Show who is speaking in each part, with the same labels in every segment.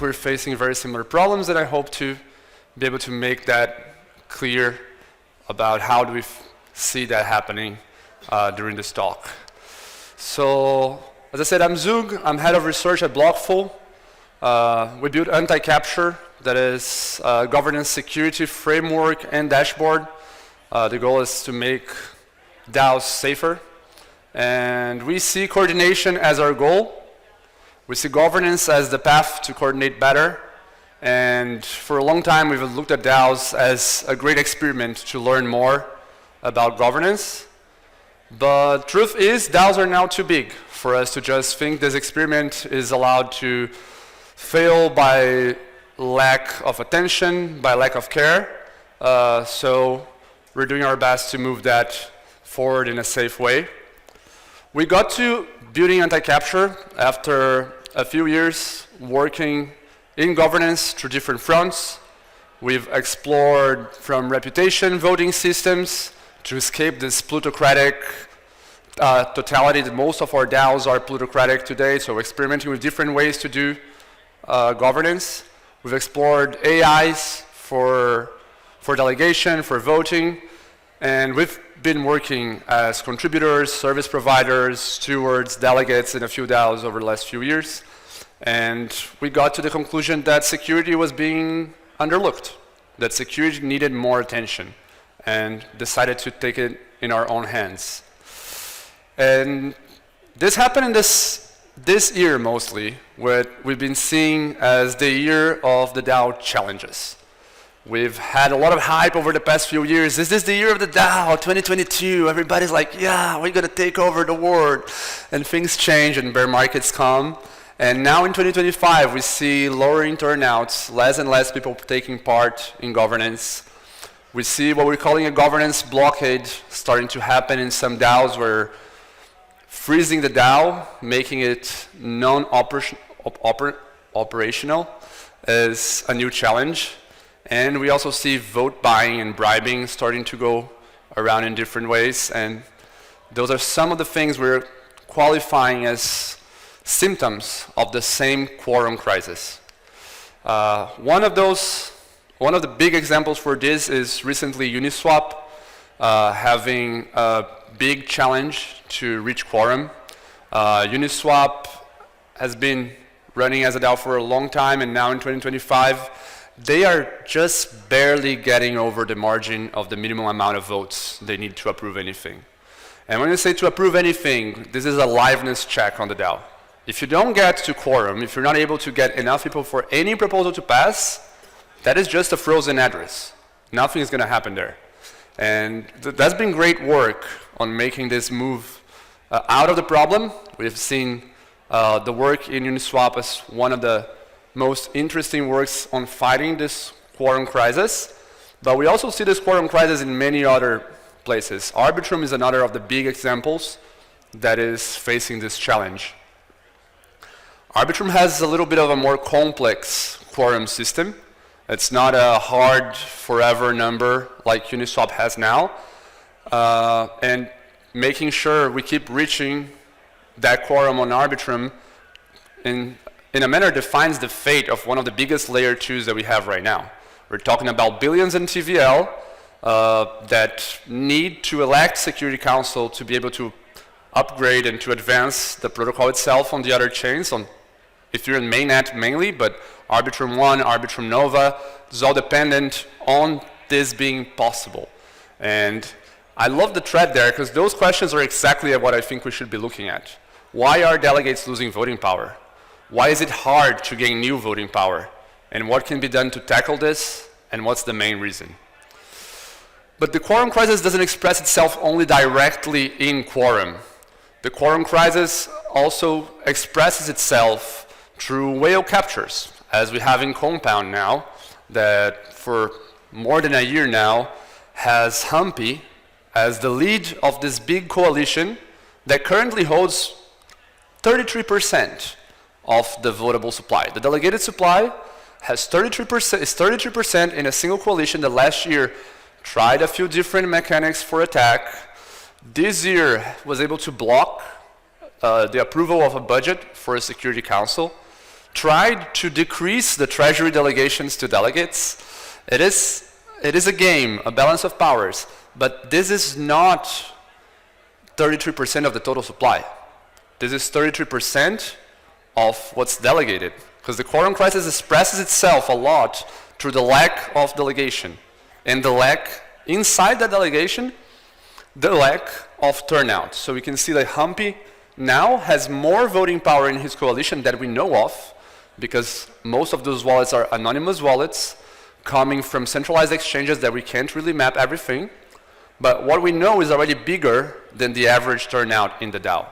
Speaker 1: we're facing very similar problems, and I hope to be able to make that clear about how do we see that happening during this talk. So, as I said, I'm Zeugh. I'm head of research at Blockful. We built anti-capture, that is a governance security framework and dashboard. The goal is to make DAOs safer. And we see coordination as our goal. We see governance as the path to coordinate better. And for a long time, we've looked at DAOs as a great experiment to learn more about governance. But truth is, DAOs are now too big for us to just think this experiment is allowed to fail by lack of attention, by lack of care. So we're doing our best to move that forward in a safe way. We got to building anti-capture after a few years working in governance through different fronts. We've explored from reputation voting systems to escape this plutocratic totality that most of our DAOs are plutocratic today, so experimenting with different ways to do governance. We've explored AIs for delegation, for voting, and we've been working as contributors, service providers, stewards, delegates in a few DAOs over the last few years. And we got to the conclusion that security was being underlooked, that security needed more attention, and decided to take it in our own hands. And this happened in this year mostly, what we've been seeing as the year of the DAO challenges. We've had a lot of hype over the past few years. Is this the year of the DAO, 2022? Everybody's like, yeah, we're going to take over the world. And things change and bear markets come. And now in 2025, we see lowering turnouts, less and less people taking part in governance. We see what we're calling a governance blockade starting to happen in some DAOs, where freezing the DAO, making it non-operational is a new challenge. And we also see vote buying and bribing starting to go around in different ways. And those are some of the things we're qualifying as symptoms of the same quorum crisis. One of the big examples for this is recently Uniswap having a big challenge to reach quorum. Uniswap has been running as a DAO for a long time, and now in 2025, they are just barely getting over the margin of the minimum amount of votes they need to approve anything. And when I say to approve anything, this is a liveness check on the DAO. If you don't get to quorum, if you're not able to get enough people for any proposal to pass, that is just a frozen address. Nothing is going to happen there. And that's been great work on making this move out of the problem. We've seen the work in Uniswap as one of the most interesting works on fighting this quorum crisis. But we also see this quorum crisis in many other places. Arbitrum is another of the big examples that is facing this challenge. Arbitrum has a little bit of a more complex quorum system. It's not a hard forever number like Uniswap has now. And making sure we keep reaching that quorum on Arbitrum in a manner defines the fate of one of the biggest layer 2s that we have right now. We're talking about billions in TVL that need to elect Security Council to be able to upgrade and to advance the protocol itself on the other chains, on Ethereum mainnet mainly, but Arbitrum 1, Arbitrum Nova, is all dependent on this being possible. And I love the thread there, because those questions are exactly what I think we should be looking at. Why are delegates losing voting power? Why is it hard to gain new voting power? And what can be done to tackle this? And what's the main reason? But the quorum crisis doesn't express itself only directly in quorum. The quorum crisis also expresses itself through whale captures, as we have in Compound now, that for more than a year now has Humpy as the lead of this big coalition that currently holds 33% of the votable supply. The delegated supply has 33% in a single coalition that last year tried a few different mechanics for attack. This year was able to block the approval of a budget for a Security Council. tried to decrease the treasury delegations to delegates. It is a game, a balance of powers, but this is not 33% of the total supply. This is 33% of what's delegated, because the quorum crisis expresses itself a lot through the lack of delegation, and the lack, inside that delegation, the lack of turnout. So we can see that Humpy now has more voting power in his coalition that we know of, because most of those wallets are anonymous wallets coming from centralized exchanges that we can't really map everything. But what we know is already bigger than the average turnout in the DAO.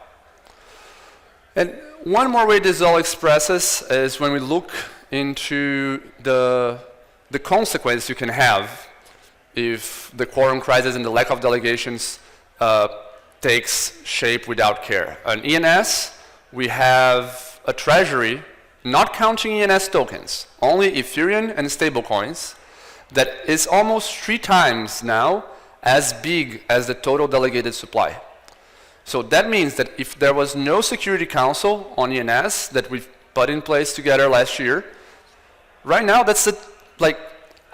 Speaker 1: And one more way this all expresses is when we look into the consequence you can have if the quorum crisis and the lack of delegations takes shape without care. On ENS, we have a treasury, not counting ENS tokens, only Ethereum and stablecoins, that is almost 3 times now as big as the total delegated supply. So that means that if there was no security council on ENS that we put in place together last year, right now that's like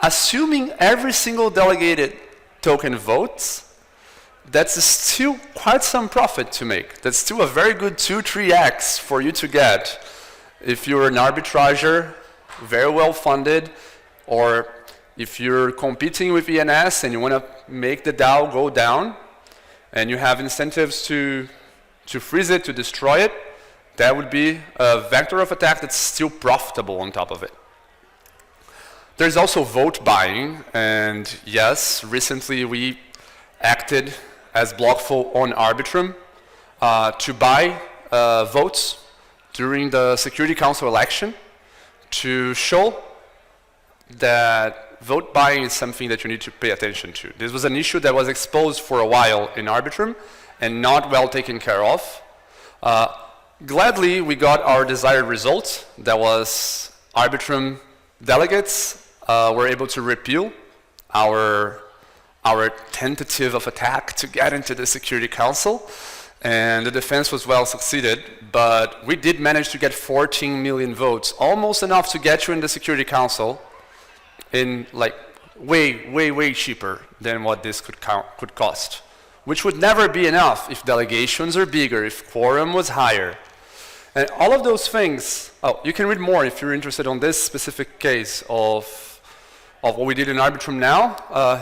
Speaker 1: assuming every single delegated token votes, that's still quite some profit to make. That's still a very good 2-3x for you to get if you're an arbitrager, very well funded, or if you're competing with ENS and you want to make the DAO go down, and you have incentives to freeze it, to destroy it, that would be a vector of attack that's still profitable on top of it. There's also vote buying, and yes, recently we acted as Blockful on Arbitrum to buy votes during the Security Council election to show that vote buying is something that you need to pay attention to. This was an issue that was exposed for a while in Arbitrum and not well taken care of. Gladly, we got our desired result. That was Arbitrum delegates were able to repeal our tentative of attack to get into the Security Council, and the defense was well succeeded, but we did manage to get 14 million votes, almost enough to get you in the Security Council in like way cheaper than what this could cost, which would never be enough if delegations are bigger, if quorum was higher. And all of those things, you can read more if you're interested on this specific case of what we did in Arbitrum now.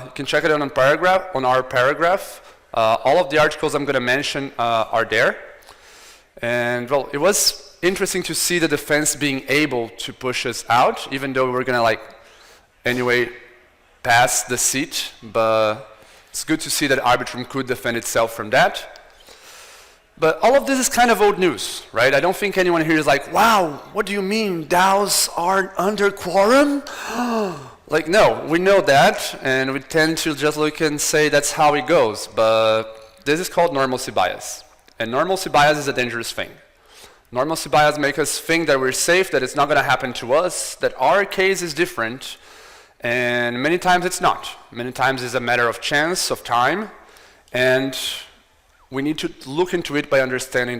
Speaker 1: You can check it out on our paragraph. All of the articles I'm going to mention are there. And well, it was interesting to see the defense being able to push us out, even though we were going to anyway pass the seat. But it's good to see that Arbitrum could defend itself from that. But all of this is kind of old news, right? I don't think anyone here is like, wow, what do you mean DAOs are under quorum? No, we know that, and we tend to just look and say that's how it goes, but this is called normalcy bias. And normalcy bias is a dangerous thing. Normalcy bias makes us think that we're safe, that it's not going to happen to us, that our case is different, and many times it's not. Many times it's a matter of chance, of time, and we need to look into it by understanding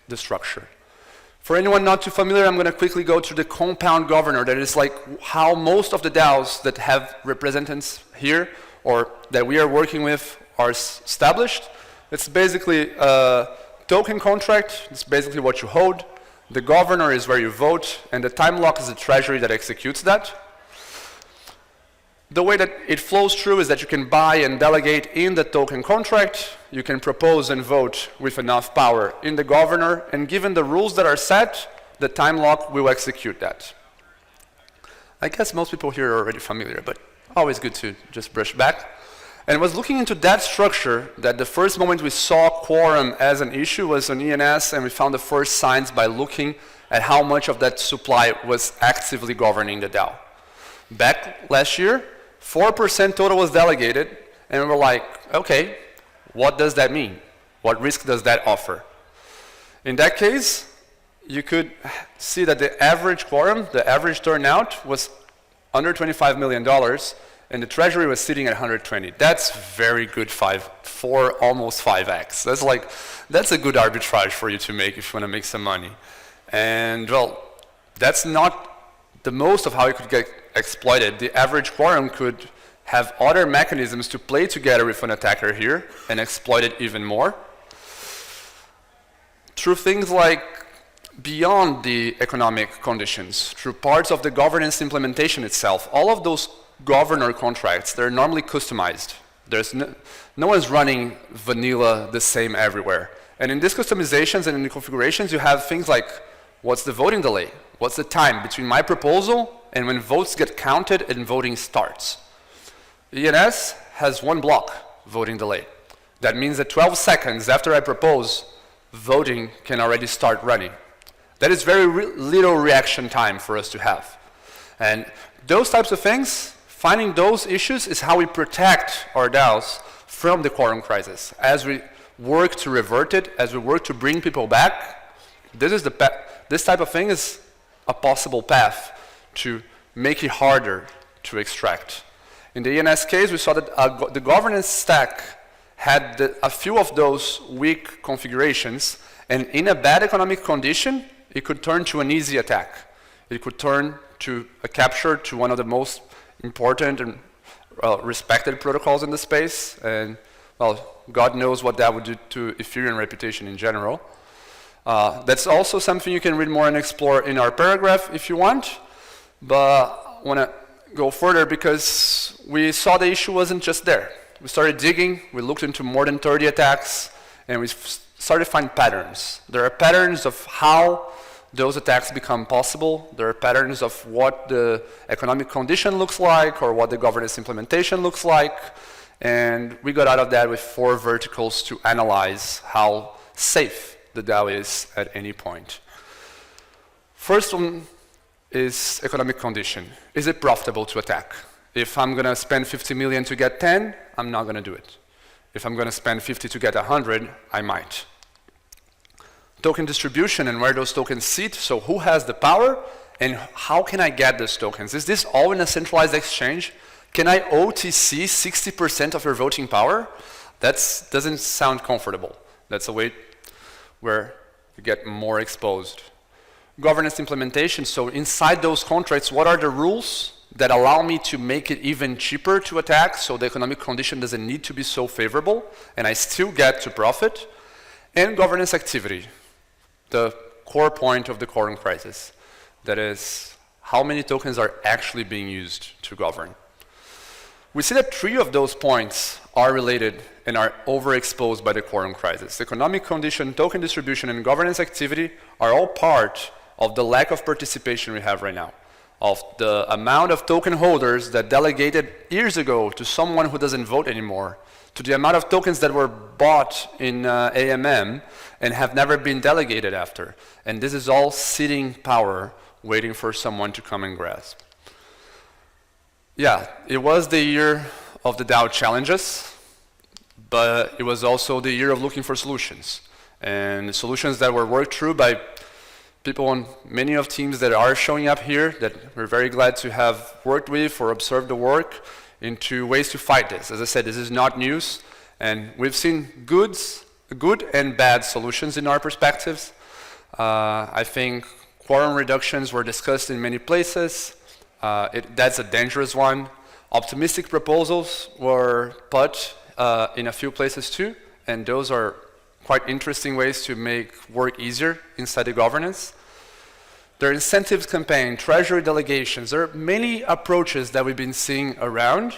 Speaker 1: the structure. For anyone not too familiar, I'm going to quickly go to the compound governor. That is like how most of the DAOs that have representatives here or that we are working with are established. It's basically a token contract. It's basically what you hold. The governor is where you vote, and the time lock is the treasury that executes that. The way that it flows through is that you can buy and delegate in the token contract. You can propose and vote with enough power in the governor, and given the rules that are set, the time lock will execute that. I guess most people here are already familiar, but always good to just brush back. And it was looking into that structure that the first moment we saw quorum as an issue was on ENS, and we found the first signs by looking at how much of that supply was actively governing the DAO. Back last year, 4% total was delegated, and we were like, okay, what does that mean? What risk does that offer? In that case, you could see that the average quorum, the average turnout was under $25 million, and the treasury was sitting at 120. That's very good, almost 5x. That's a good arbitrage for you to make if you want to make some money. And well, That's not the most of how it could get exploited. The average quorum could have other mechanisms to play together with an attacker here and exploit it even more. Through things like beyond the economic conditions, through parts of the governance implementation itself, all of those governor contracts, they're normally customized. There's no one's running vanilla the same everywhere. And in these customizations and in the configurations, you have things like, what's the voting delay? What's the time between my proposal and when votes get counted and voting starts? ENS has one block voting delay. That means that 12 seconds after I propose, voting can already start running. That is very little reaction time for us to have. And those types of things, finding those issues is how we protect our DAOs from the quorum crisis. As we work to revert it, as we work to bring people back, this type of thing is a possible path to make it harder to extract. In the ENS case, we saw that the governance stack had a few of those weak configurations, and in a bad economic condition, it could turn to an easy attack. It could turn to a capture to one of the most important and respected protocols in the space, and well, God knows what that would do to Ethereum reputation in general. That's also something you can read more and explore in our paragraph if you want, but I want to go further because we saw the issue wasn't just there. We started digging, we looked into more than 30 attacks, and we started to find patterns. There are patterns of how those attacks become possible. There are patterns of what the economic condition looks like or what the governance implementation looks like, and we got out of that with 4 verticals to analyze how safe the DAO is at any point. First one is economic condition. Is it profitable to attack? If I'm going to spend 50 million to get 10, I'm not going to do it. If I'm going to spend 50 to get 100, I might. Token distribution and where those tokens sit, so who has the power and how can I get those tokens? Is this all in a centralized exchange? Can I OTC 60% of your voting power? That doesn't sound comfortable. That's a way where you get more exposed. Governance implementation, so inside those contracts, what are the rules that allow me to make it even cheaper to attack so the economic condition doesn't need to be so favorable and I still get to profit? And governance activity, the core point of the quorum crisis. That is, how many tokens are actually being used to govern? We see that 3 of those points are related and are overexposed by the quorum crisis. Economic condition, token distribution, and governance activity are all part of the lack of participation we have right now, of the amount of token holders that delegated years ago to someone who doesn't vote anymore, to the amount of tokens that were bought in AMM and have never been delegated after. And this is all sitting power waiting for someone to come and grasp. Yeah, it was the year of the DAO challenges, but it was also the year of looking for solutions. And solutions that were worked through by people on many of teams that are showing up here that we're very glad to have worked with or observed the work into ways to fight this. As I said, this is not news, and we've seen good and bad solutions in our perspectives. I think quorum reductions were discussed in many places. That's a dangerous one. Optimistic proposals were put in a few places too, and those are quite interesting ways to make work easier inside the governance. There are incentives campaign, treasury delegations. There are many approaches that we've been seeing around,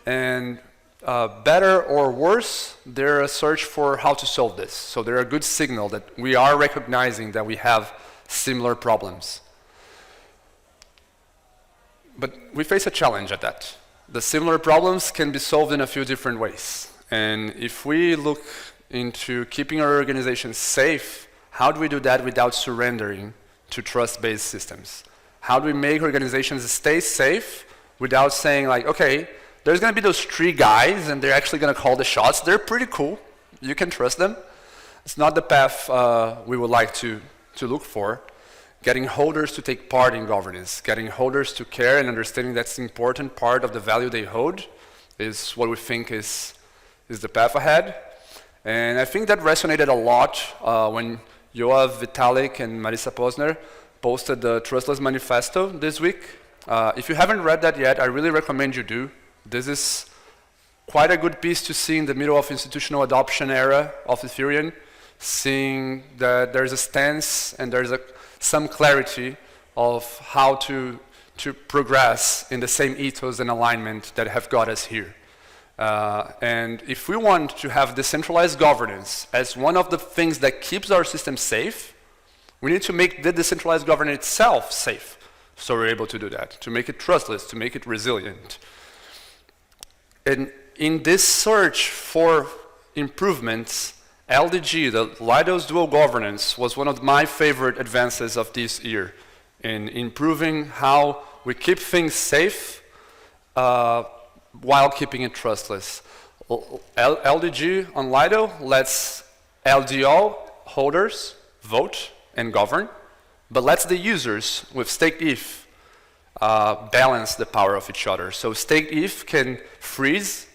Speaker 1: and better or worse, they're a search for how to solve this. So they're a good signal that we are recognizing that we have similar problems. But we face a challenge at that. The similar problems can be solved in a few different ways. And if we look into keeping our organizations safe, how do we do that without surrendering to trust-based systems? How do we make organizations stay safe without saying like, okay, there's going to be those 3 guys and they're actually going to call the shots. They're pretty cool. You can trust them. It's not the path we would like to look for. Getting holders to take part in governance, getting holders to care and understanding that's an important part of the value they hold is what we think is the path ahead. And I think that resonated a lot when Zeugh, Vitalik, and Marisa Posner posted the Trustless Manifesto this week. If you haven't read that yet, I really recommend you do. This is quite a good piece to see in the middle of institutional adoption era of Ethereum, seeing that there's a stance and there's some clarity of how to progress in the same ethos and alignment that have got us here. And if we want to have decentralized governance as one of the things that keeps our system safe, we need to make the decentralized governance itself safe. So we're able to do that, to make it trustless, to make it resilient. And in this search for improvements, LDG, the Lido's dual governance, was one of my favorite advances of this year in improving how we keep things safe while keeping it trustless. LDG on Lido lets LDO holders vote and govern, but lets the users with staked ETH balance the power of each other. So staked ETH can freeze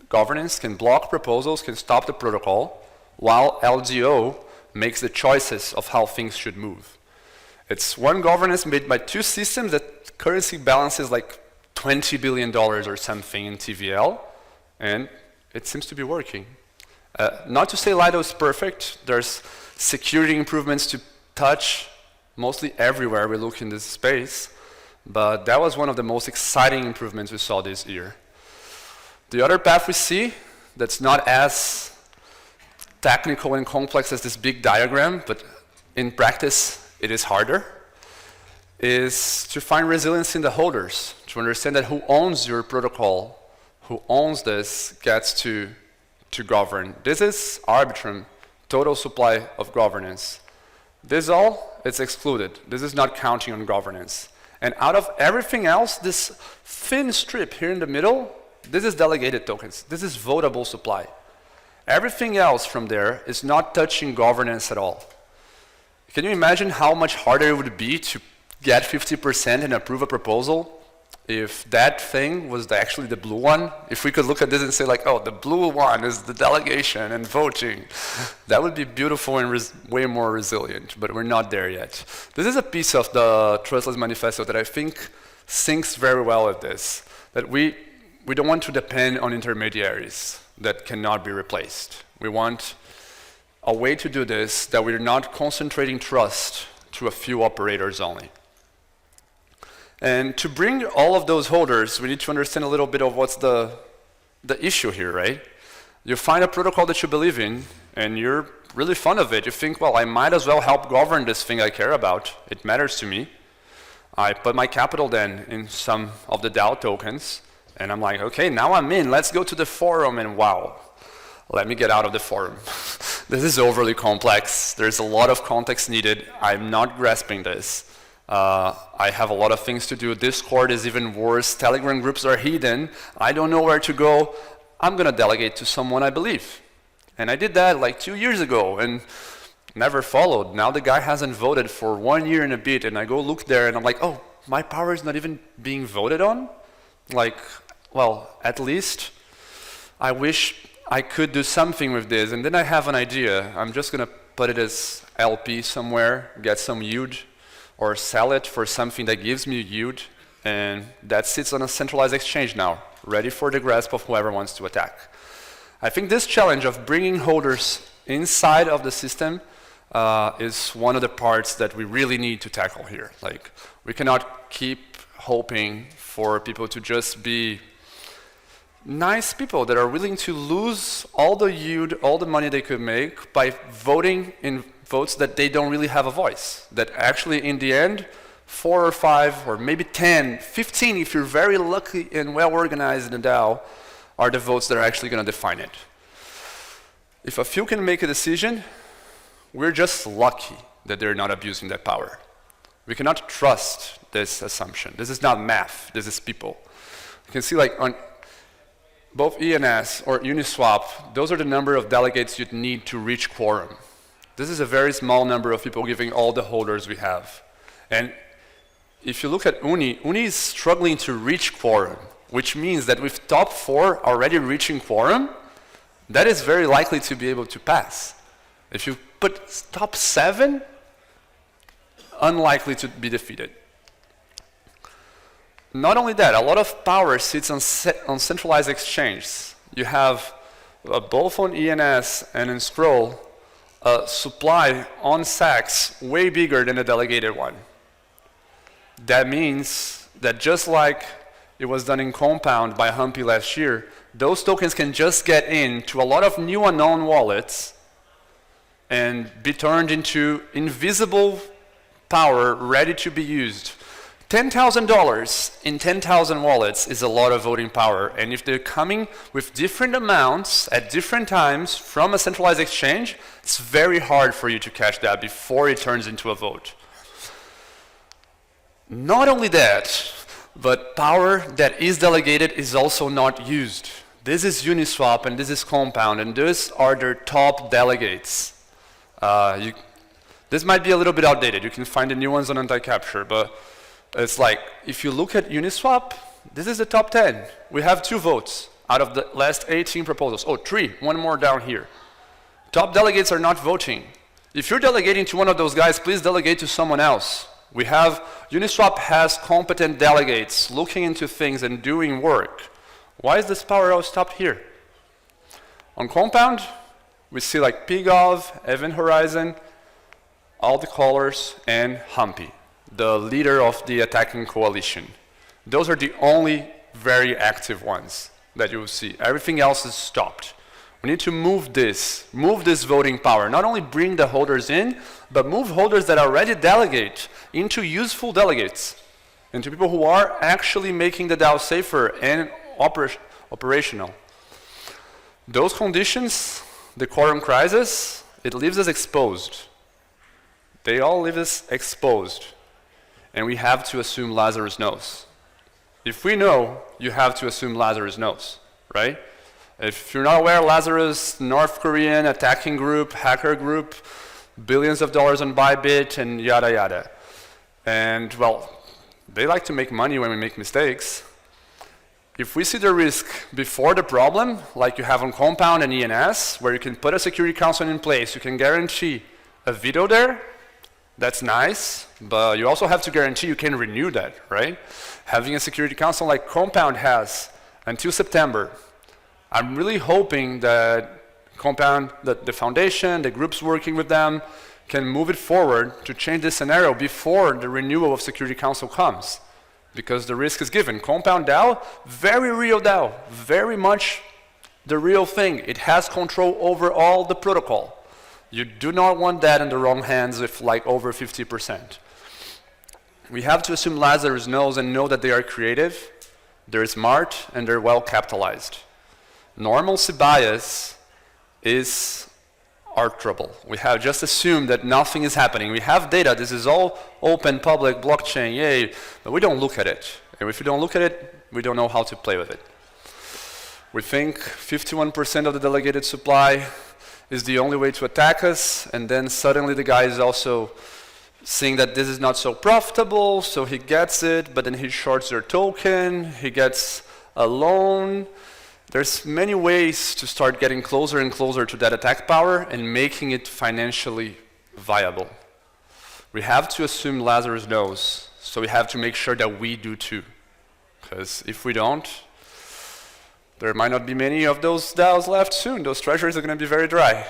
Speaker 1: governance, can block proposals, can stop the protocol, while LDO makes the choices of how things should move. It's one governance made by two systems that currency balances like $20 billion or something in TVL, and it seems to be working. Not to say Lido is perfect. There's security improvements to touch mostly everywhere we look in this space, but that was one of the most exciting improvements we saw this year. The other path we see that's not as technical and complex as this big diagram, but in practice it is harder, is to find resilience in the holders, to understand that who owns your protocol, who owns this, gets to govern. This is Arbitrum, total supply of governance. This all, it's excluded. This is not counting on governance. And out of everything else, this thin strip here in the middle, this is delegated tokens. This is votable supply. Everything else from there is not touching governance at all. Can you imagine how much harder it would be to get 50% and approve a proposal if that thing was actually the blue one? If we could look at this and say like, oh, the blue one is the delegation and voting, that would be beautiful and way more resilient, but we're not there yet. This is a piece of the Trustless Manifesto that I think syncs very well with this, that we don't want to depend on intermediaries that cannot be replaced. We want a way to do this that we're not concentrating trust to a few operators only. And to bring all of those holders, we need to understand a little bit of what's the issue here, right? You find a protocol that you believe in, and you're really fond of it. You think, well, I might as well help govern this thing I care about. It matters to me. I put my capital then in some of the DAO tokens, and I'm like, okay, now I'm in. Let's go to the forum, and wow, let me get out of the forum. This is overly complex. There's a lot of context needed. I'm not grasping this. I have a lot of things to do. Discord is even worse. Telegram groups are hidden. I don't know where to go. I'm going to delegate to someone I believe. And I did that like 2 years ago and never followed. Now the guy hasn't voted for 1 year and a bit, and I go look there and I'm like, oh, my power is not even being voted on? Like, well, at least I wish I could do something with this. And then I have an idea. I'm just going to put it as LP somewhere, get some yield, or sell it for something that gives me yield, and that sits on a centralized exchange now, ready for the grasp of whoever wants to attack. I think this challenge of bringing holders inside of the system is one of the parts that we really need to tackle here. Like, we cannot keep hoping for people to just be nice people that are willing to lose all the yield, all the money they could make by voting in votes that they don't really have a voice. That actually, in the end, 4 or 5 or maybe 10, 15, if you're very lucky and well organized in the DAO, are the votes that are actually going to define it. If a few can make a decision, we're just lucky that they're not abusing that power. We cannot trust this assumption. This is not math, this is people. You can see like on both ENS or Uniswap, those are the number of delegates you'd need to reach quorum. This is a very small number of people giving all the holders we have. And if you look at Uni is struggling to reach quorum, which means that with top 4 already reaching quorum, that is very likely to be able to pass. If you put top 7, unlikely to be defeated. Not only that, a lot of power sits on centralized exchanges. You have both on ENS and in Scroll, supply on SACs way bigger than the delegated one. That means that just like it was done in Compound by Humpy last year, those tokens can just get into a lot of new unknown wallets and be turned into invisible power ready to be used. $10,000 in 10,000 wallets is a lot of voting power, and if they're coming with different amounts at different times from a centralized exchange, it's very hard for you to catch that before it turns into a vote. Not only that, but power that is delegated is also not used. This is Uniswap and this is Compound, and these are their top delegates. This might be a little bit outdated. You can find the new ones on anti-capture, but it's like, if you look at Uniswap, this is the top 10. We have 2 votes out of the last 18 proposals. Oh, 3, one more down here. Top delegates are not voting. If you're delegating to one of those guys, please delegate to someone else. Uniswap has competent delegates looking into things and doing work. Why is this power all stopped here? On Compound, we see like PGov, Event Horizon, all the callers, and Humpy, the leader of the attacking coalition. Those are the only very active ones that you will see. Everything else is stopped. We need to move this voting power. Not only bring the holders in, but move holders that already delegate into useful delegates, into people who are actually making the DAO safer and operational. Those conditions, the Quorum Crisis, it leaves us exposed. They all leave us exposed. And we have to assume Lazarus knows. If we know, you have to assume Lazarus knows, right? If you're not aware, Lazarus, North Korean attacking group, hacker group, billions of dollars on Bybit, and yada yada. And well, they like to make money when we make mistakes. If we see the risk before the problem, like you have on Compound and ENS, where you can put a security council in place, you can guarantee a veto there, that's nice, but you also have to guarantee you can renew that, right? Having a security council like Compound has until September, I'm really hoping that Compound, that the foundation, the groups working with them, can move it forward to change the scenario before the renewal of Security Council comes. Because the risk is given. Compound DAO, very real DAO, very much the real thing. It has control over all the protocol. You do not want that in the wrong hands with like over 50%. We have to assume Lazarus knows and know that they are creative, they're smart, and they're well capitalized. Normalcy bias is our trouble. We have just assumed that nothing is happening. We have data, this is all open, public, blockchain, yay, but we don't look at it. And if we don't look at it, we don't know how to play with it. We think 51% of the delegated supply is the only way to attack us, and then suddenly the guy is also seeing that this is not so profitable, so he gets it, but then he shorts their token, he gets a loan. There's many ways to start getting closer and closer to that attack power and making it financially viable. We have to assume Lazarus knows, so we have to make sure that we do too. Because if we don't, there might not be many of those DAOs left soon. Those treasuries are going to be very dry.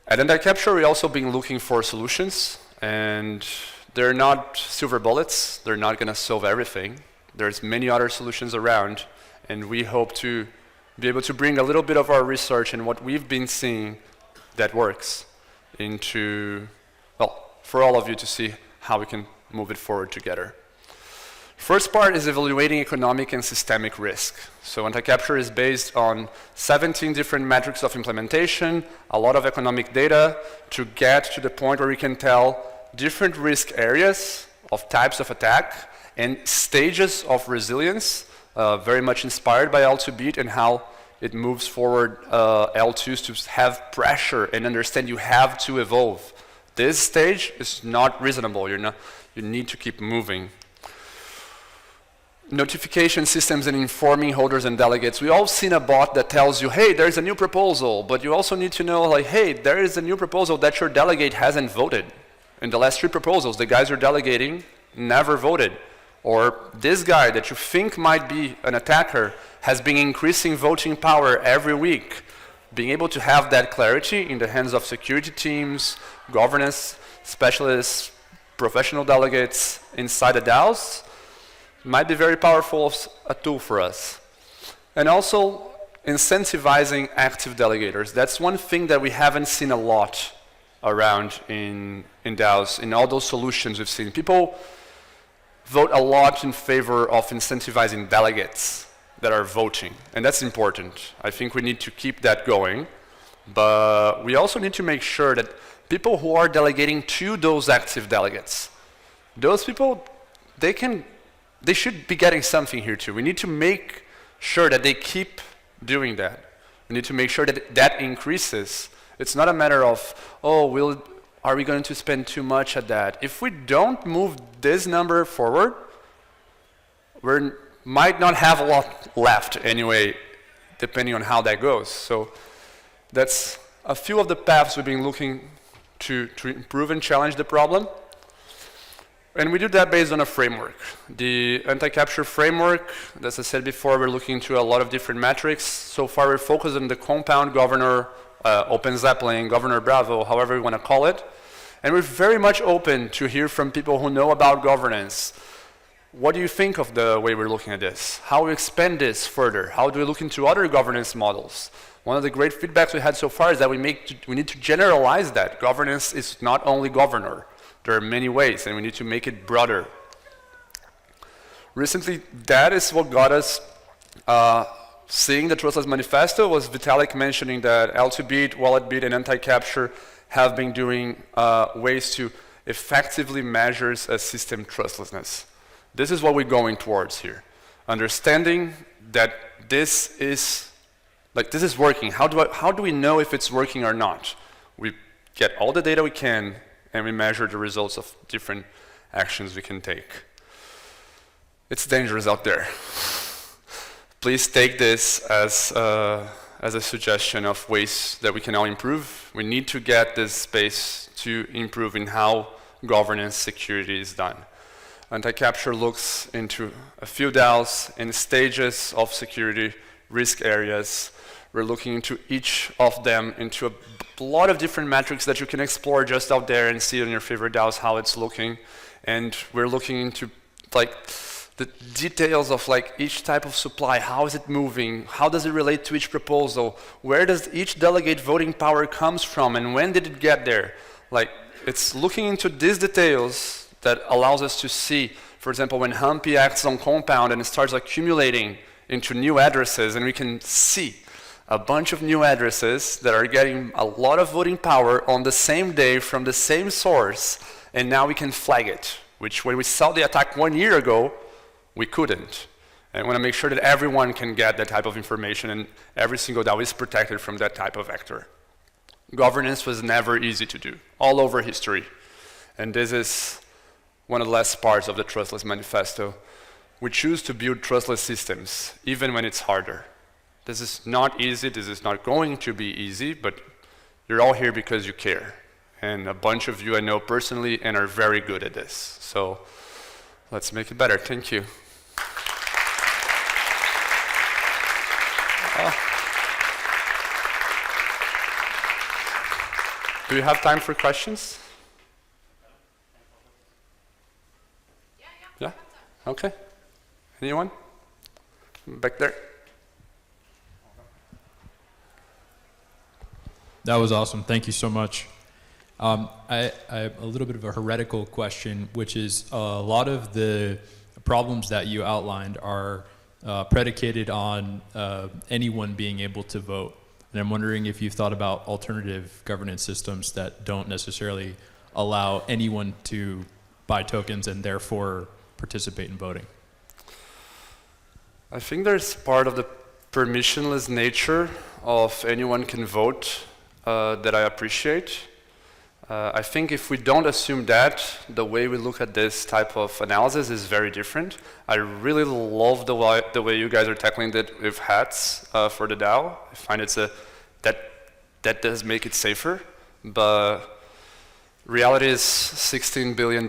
Speaker 1: At anti-capture, we've also been looking for solutions, and they're not silver bullets. They're not going to solve everything. There's many other solutions around. And we hope to be able to bring a little bit of our research and what we've been seeing that works into, well, for all of you to see how we can move it forward together. First part is evaluating economic and systemic risk. So anti-capture is based on 17 different metrics of implementation, a lot of economic data to get to the point where we can tell different risk areas of types of attack and stages of resilience. Very much inspired by L2Beat and how it moves forward L2s to have pressure and understand you have to evolve. This stage is not reasonable. You need to keep moving. Notification systems and informing holders and delegates. We all seen a bot that tells you, hey, there's a new proposal, but you also need to know, like, hey, there is a new proposal that your delegate hasn't voted. in the last 3 proposals, the guys you're delegating never voted. Or this guy that you think might be an attacker has been increasing voting power every week. Being able to have that clarity in the hands of security teams, governance specialists, professional delegates inside the DAOs might be very powerful as a tool for us. And also incentivizing active delegators. That's one thing that we haven't seen a lot around in DAOs, in all those solutions we've seen. People vote a lot in favor of incentivizing delegates that are voting, and that's important. I think we need to keep that going, but we also need to make sure that people who are delegating to those active delegates, those people, they should be getting something here too. We need to make sure that they keep doing that. We need to make sure that that increases. It's not a matter of, oh, are we going to spend too much at that? If we don't move this number forward, we might not have a lot left anyway, depending on how that goes. So that's a few of the paths we've been looking to improve and challenge the problem. And we do that based on a framework. The anti-capture framework, as I said before, we're looking into a lot of different metrics. So far we're focused on the compound, governor, Open Zeppelin, Governor Bravo, however you want to call it. And we're very much open to hear from people who know about governance. What do you think of the way we're looking at this? How we expand this further? How do we look into other governance models? One of the great feedbacks we had so far is that we need to generalize that. Governance is not only governor. There are many ways, and we need to make it broader. Recently, that is what got us seeing the Trustless Manifesto, was Vitalik mentioning that L2Beat, WalletBeat, and anti-capture have been doing ways to effectively measure a system trustlessness. This is what we're going towards here. Understanding that this is working. How do we know if it's working or not? We get all the data we can, and we measure the results of different actions we can take. It's dangerous out there. Please take this as a suggestion of ways that we can all improve. We need to get this space to improve in how governance security is done. Anti-capture looks into a few DAOs in stages of security risk areas. We're looking into each of them into a lot of different metrics that you can explore just out there and see on your favorite DAOs how it's looking. And we're looking into the details of each type of supply. How is it moving? How does it relate to each proposal? Where does each delegate voting power comes from, and when did it get there? It's looking into these details that allows us to see, for example, when Humpy acts on compound and it starts accumulating into new addresses, and we can see a bunch of new addresses that are getting a lot of voting power on the same day from the same source, and now we can flag it, which when we saw the attack 1 year ago, we couldn't. And we want to make sure that everyone can get that type of information, and every single DAO is protected from that type of vector. Governance was never easy to do, all over history. And this is one of the last parts of the Trustless Manifesto. We choose to build trustless systems, even when it's harder. This is not easy, this is not going to be easy, but you're all here because you care. And a bunch of you I know personally and are very good at this. So let's make it better. Thank you. Do we have time for questions? Yeah? Okay. Anyone? Back there.
Speaker 2: That was awesome. Thank you so much. I have a little bit of a heretical question, which is a lot of the problems that you outlined are predicated on anyone being able to vote. And I'm wondering if you've thought about alternative governance systems that don't necessarily allow anyone to buy tokens and therefore participate in voting.
Speaker 1: I think there's part of the permissionless nature of anyone can vote that I appreciate. I think if we don't assume that, the way we look at this type of analysis is very different. I really love the way you guys are tackling that with hats for the DAO. I find that does make it safer, but reality is $16 billion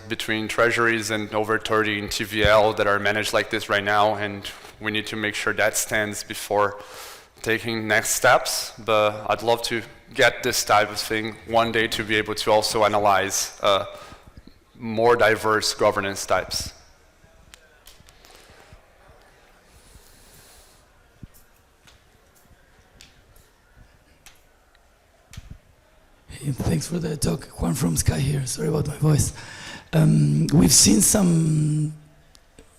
Speaker 1: between treasuries and over 30 in TVL that are managed like this right now, and we need to make sure that stands before taking next steps. But I'd love to get this type of thing one day to be able to also analyze more diverse governance types.
Speaker 3: Thanks for the talk. Juan from Sky here. Sorry about my voice. We've seen some,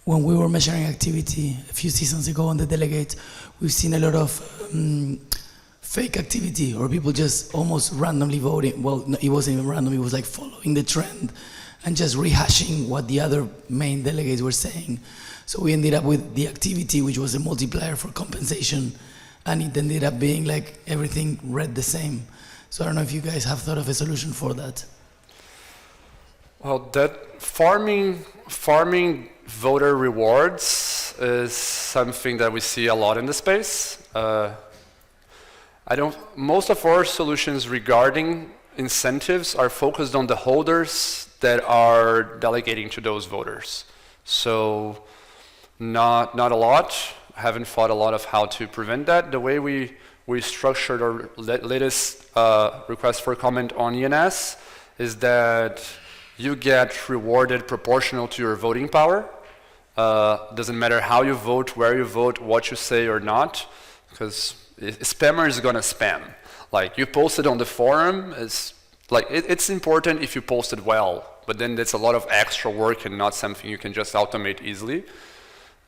Speaker 3: when we were measuring activity a few seasons ago on the delegate, we've seen a lot of fake activity, or people just almost randomly voting. Well, no, it wasn't even random, it was like following the trend and just rehashing what the other main delegates were saying. So we ended up with the activity, which was a multiplier for compensation, and it ended up being like everything read the same. So I don't know if you guys have thought of a solution for that.
Speaker 1: Well, that farming voter rewards is something that we see a lot in the space. Most of our solutions regarding incentives are focused on the holders that are delegating to those voters. So not a lot. I haven't thought a lot of how to prevent that. The way we structured our latest request for comment on ENS is that you get rewarded proportional to your voting power. Doesn't matter how you vote, where you vote, what you say or not, because a spammer is gonna spam. Like, you post it on the forum, it's important if you post it well, but then it's a lot of extra work and not something you can just automate easily.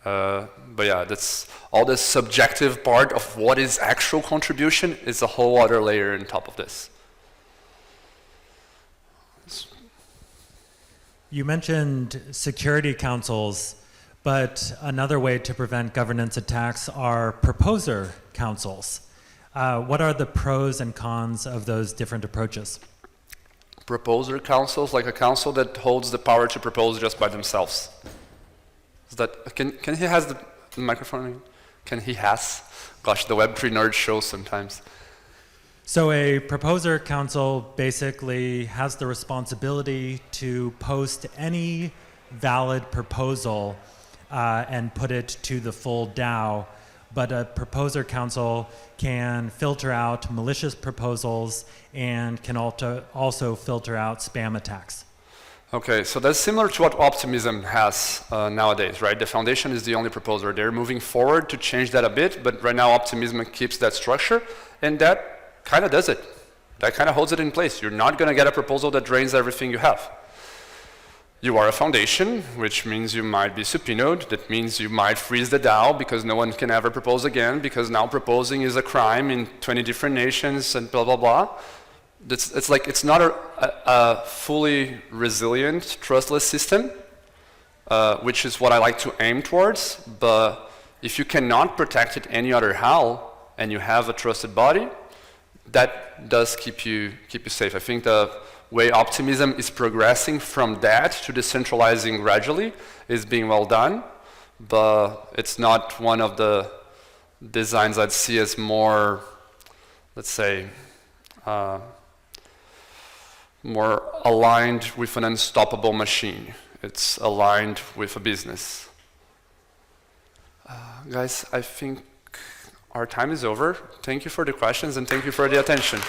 Speaker 1: But yeah, that's all the subjective part of what is actual contribution is a whole other layer on top of this.
Speaker 4: You mentioned security councils, but another way to prevent governance attacks are proposer councils. What are the pros and cons of those different approaches?
Speaker 1: Proposer councils, like a council that holds the power to propose just by themselves. Is that, can he has the microphone? Can he has? Gosh, the Web3 nerd shows sometimes.
Speaker 4: So a proposer council basically has the responsibility to post any valid proposal and put it to the full DAO, but a proposer council can filter out malicious proposals and can also filter out spam attacks.
Speaker 1: Okay, so that's similar to what Optimism has nowadays, right? The foundation is the only proposer. They're moving forward to change that a bit, but right now Optimism keeps that structure, and that kind of does it. That kind of holds it in place. You're not going to get a proposal that drains everything you have. You are a foundation, which means you might be subpoenaed. That means you might freeze the DAO because no one can ever propose again, because now proposing is a crime in 20 different nations and blah, blah, blah. It's not a fully resilient, trustless system, which is what I like to aim towards. But if you cannot protect it any other how, and you have a trusted body, that does keep you safe. I think the way Optimism is progressing from that to decentralizing gradually is being well done, but it's not one of the designs I'd see as more, let's say, more aligned with an unstoppable machine. It's aligned with a business. Guys, I think our time is over. Thank you for the questions and thank you for the attention.